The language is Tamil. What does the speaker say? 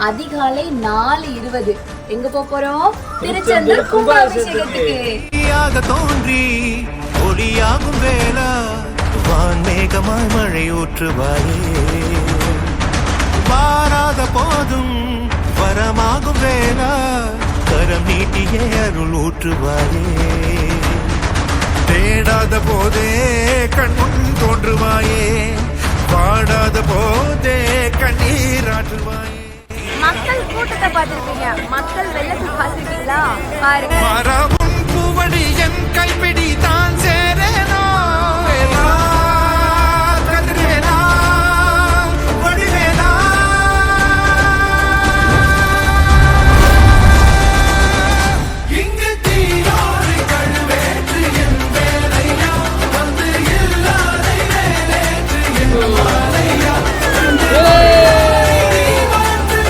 அதிகாலை 4:20 எங்க போறோம்? திருச்செந்தூர் கும்பாபிஷேகத்துக்கு. தோன்றி ஒளியாகும் வேளா வான்மேகமாய் மழை ஊற்றுவாயே, வாராத போதும் வரமாகும் வேளா கரம் நீட்டியே அருள் ஊற்றுவாயே, தேடாத போதே கண்முன் தோன்றுவாயே, பாடாத போதே கண்ணீராற்றுவாயே. மக்கள் கூட்டத்தை பார்த்திருப்பீங்க, மக்கள் வெள்ளத்தை பார்த்திருக்கீங்களா? பாருங்க. பூவடி என் கைப்பிடி தான்